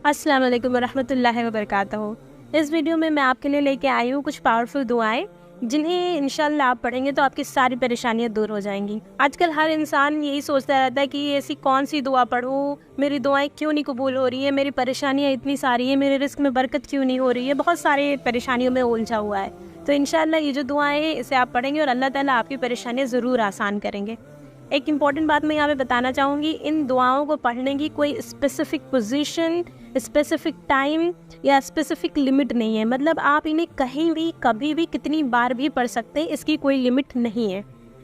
अस्सलाम वालेकुम वरहमतुल्लाहि वबरकातुहू। इस वीडियो में मैं आपके लिए लेके आई हूँ कुछ पावरफुल दुआएं जिन्हें इंशाल्लाह आप पढ़ेंगे तो आपकी सारी परेशानियां दूर हो जाएंगी। आजकल हर इंसान यही सोचता रहता है कि ऐसी कौन सी दुआ पढ़ूँ, मेरी दुआएं क्यों नहीं कबूल हो रही है, मेरी परेशानियां इतनी सारी हैं, मेरे रिस्क में बरकत क्यों नहीं हो रही है, बहुत सारे परेशानियों में उलझा हुआ है। तो इंशाल्लाह ये जो दुआएं हैं इसे आप पढ़ेंगे और अल्लाह ताला आपकी परेशानियां ज़रूर आसान करेंगे। एक इम्पॉर्टेंट बात मैं यहाँ पे बताना चाहूँगी, इन दुआओं को पढ़ने की कोई स्पेसिफिक पोजीशन, स्पेसिफिक टाइम या स्पेसिफिक लिमिट नहीं है। मतलब आप इन्हें कहीं भी कभी भी कितनी बार भी पढ़ सकते हैं, इसकी कोई लिमिट नहीं है।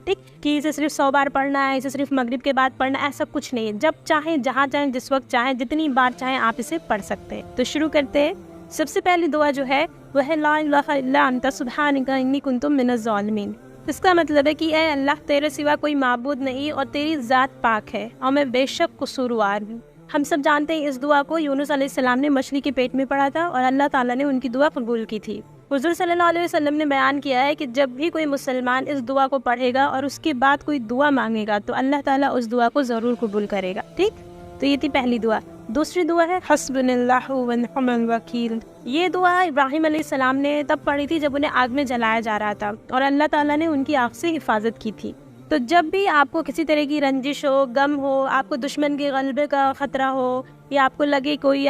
ठीक कि इसे सिर्फ 100 बार पढ़ना है, इसे सिर्फ मगरिब के बाद पढ़ना है, ऐसा कुछ नहीं है। जब चाहें, जहाँ चाहें, जिस वक्त चाहें, जितनी बार चाहें आप इसे पढ़ सकते हैं। तो शुरू करते हैं। सबसे पहली दुआ जो है वह है ला इलाहा इल्ला अंता सुब्हानका इन्नी कुन्तु मिनज़ ज़ालिमीन। इसका मतलब है कि ए अल्लाह, तेरे सिवा कोई माबूद नहीं और तेरी ज़ात पाक है और मैं बेशक कसूरवार हूँ। हम सब जानते हैं इस दुआ को यूनुस अलैहिस्सलाम ने मछली के पेट में पढ़ा था और अल्लाह ताला ने उनकी दुआ कबूल की थी। हुज़ूर सल्लल्लाहु अलैहि वसल्लम ने बयान किया है कि जब भी कोई मुसलमान इस दुआ को पढ़ेगा और उसके बाद कोई दुआ मांगेगा तो अल्लाह ताला उस दुआ को ज़रूर कबूल करेगा। ठीक, तो ये थी पहली दुआ। दूसरी दुआ है हस्बुनल्लाहु व निअमल वकील। ये दुआ इब्राहिम अलैहिस्सलाम ने तब पढ़ी थी जब उन्हें आग में जलाया जा रहा था और अल्लाह ताला ने उनकी आग से हिफाजत की थी। तो जब भी आपको किसी तरह की रंजिश हो, गम हो, आपको दुश्मन के गलबे का खतरा हो या आपको लगे कोई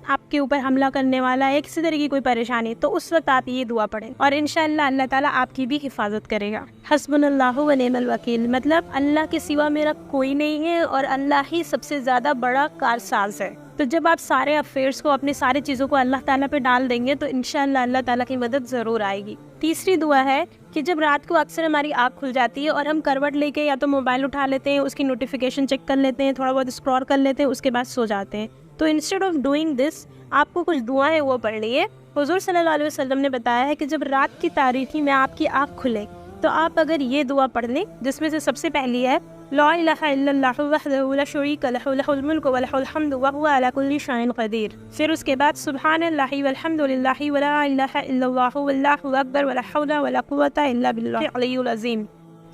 आपके ऊपर हमला करने वाला है, किसी तरह की कोई परेशानी, तो उस वक्त आप ये दुआ पढ़ें और इंशाअल्लाह अल्लाह ताला आपकी भी हिफाजत करेगा। हस्बुनल्लाहु व निअमल वकील मतलब अल्लाह के सिवा मेरा कोई नहीं है और अल्लाह ही सबसे ज़्यादा बड़ा कारसाज है। तो जब आप सारे अफेयर्स को, अपनी सारी चीज़ों को अल्लाह ताला पे डाल देंगे तो इंशाअल्लाह अल्लाह ताला की मदद ज़रूर आएगी। तीसरी दुआ है कि जब रात को अक्सर हमारी आँख खुल जाती है और हम करवट लेके या तो मोबाइल उठा लेते हैं, उसकी नोटिफिकेशन चेक कर लेते हैं, थोड़ा बहुत स्क्रॉल कर लेते हैं, उसके बाद सो जाते हैं। तो इंस्टेड ऑफ डूइंग दिस आपको कुछ दुआएं वो पढ़नी है। हुज़ूर सल्लल्लाहु अलैहि वसल्लम ने बताया है कि जब रात की तारीकी में आपकी आँख खुले तो आप अगर ये दुआ पढ़ लें, जिसमें से सबसे पहली है ला इलाहा इल्लल्लाहु वहदहु ला शरीका लहु लहुल मुल्कु व लहुल हम्दु व हुवा अला कुल्ली शैइन क़दीर। फिर उसके बाद सुब्हानल्लाहि वल्हम्दुलिल्लाहि व ला इलाहा इल्लल्लाहु वल्लाहु अकबर व ला हौला व ला कुव्वता इल्ला बिल्लाहिल अलिय्युल अज़ीम।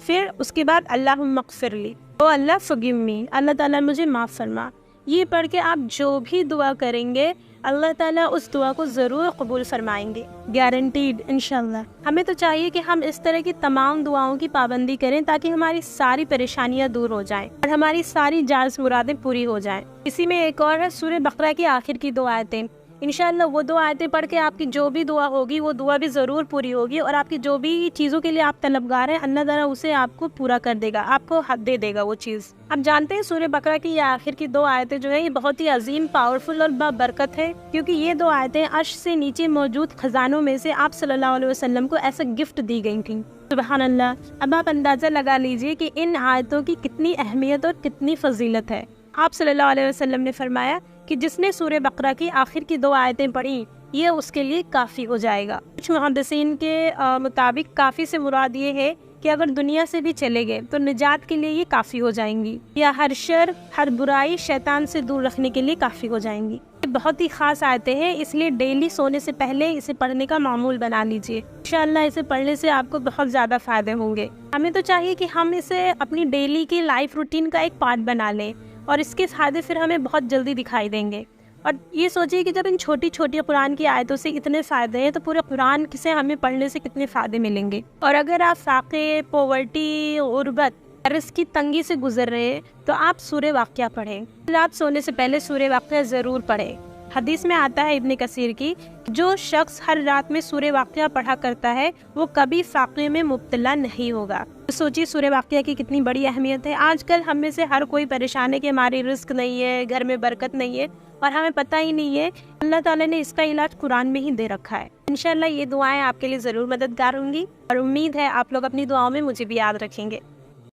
फिर उसके बाद अल्लाहुम्मा अग़फ़िरली, ओ अल्लाह फ़ॉरगिव मी, अल्लाह ताला मुझे माफ़ फरमा। ये पढ़ के आप जो भी दुआ करेंगे अल्लाह ताला उस दुआ को ज़रूर कबूल फरमाएंगे, गारंटीड इंशाल्लाह। हमें तो चाहिए कि हम इस तरह की तमाम दुआओं की पाबंदी करें ताकि हमारी सारी परेशानियां दूर हो जाएं और हमारी सारी जायज़ मुरादें पूरी हो जाएं। इसी में एक और है सूरह बकरा की आखिर की दो आयतें। इंशाल्लाह वो दो आयतें पढ़ के आपकी जो भी दुआ होगी वो दुआ भी ज़रूर पूरी होगी और आपकी जो भी चीज़ों के लिए आप तलबगार हैं अल्लाह ताला उसे आपको पूरा कर देगा, आपको हक दे देगा वो चीज़। आप जानते हैं सूरह बकरा की ये आखिर की दो आयतें जो है ये बहुत ही अजीम, पावरफुल और बाबरकत है, क्योंकि ये दो आयतें अर्श से नीचे मौजूद खजानों में से आप सल्लल्लाहु अलैहि वसल्लम को ऐसा गिफ्ट दी गई थी। सुबहान अल्लाह। अब आप अंदाज़ा लगा लीजिए कि इन आयतों की कितनी अहमियत और कितनी फजीलत है। आप सल्लल्लाहु अलैहि वसल्लम ने फरमाया कि जिसने सूरह बकरा की आखिर की दो आयतें पढ़ी ये उसके लिए काफ़ी हो जाएगा। कुछ मुहद्दिसीन के मुताबिक काफ़ी से मुराद ये है कि अगर दुनिया से भी चले गए तो निजात के लिए ये काफ़ी हो जाएंगी, या हर शर, हर बुराई, शैतान से दूर रखने के लिए काफ़ी हो जाएंगी। ये बहुत ही ख़ास आयतें हैं, इसलिए डेली सोने से पहले इसे पढ़ने का मामूल बना लीजिए। इंशाअल्लाह इसे पढ़ने से आपको बहुत ज़्यादा फ़ायदे होंगे। हमें तो चाहिए कि हम इसे अपनी डेली की लाइफ रूटीन का एक पार्ट बना लें और इसके फ़ायदे फिर हमें बहुत जल्दी दिखाई देंगे। और ये सोचिए कि जब इन छोटी छोटी कुरान की आयतों से इतने फ़ायदे हैं तो पूरे कुरान से हमें पढ़ने से कितने फ़ायदे मिलेंगे। और अगर आप फ़ाक़े, पोवर्टी, गुर्बत, रिस्क की तंगी से गुजर रहे हैं तो आप सूरह वाक़िया पढ़ें। रात सोने से पहले सूरह वाक़िया ज़रूर पढ़ें। हदीस में आता है इब्न कसीर की, जो शख्स हर रात में सूरह वाक़िया पढ़ा करता है वो कभी फ़ाक़े में मुब्तला नहीं होगा। तो सोचिए सूरह वाक़िया की कितनी बड़ी अहमियत है। आजकल हम में से हर कोई परेशान है कि हमारी रिस्क नहीं है, घर में बरकत नहीं है और हमें पता ही नहीं है अल्लाह ताला ने इसका इलाज कुरान में ही दे रखा है। इंशाअल्लाह ये दुआएं आपके लिए ज़रूर मददगार होंगी और उम्मीद है आप लोग अपनी दुआओं में मुझे भी याद रखेंगे।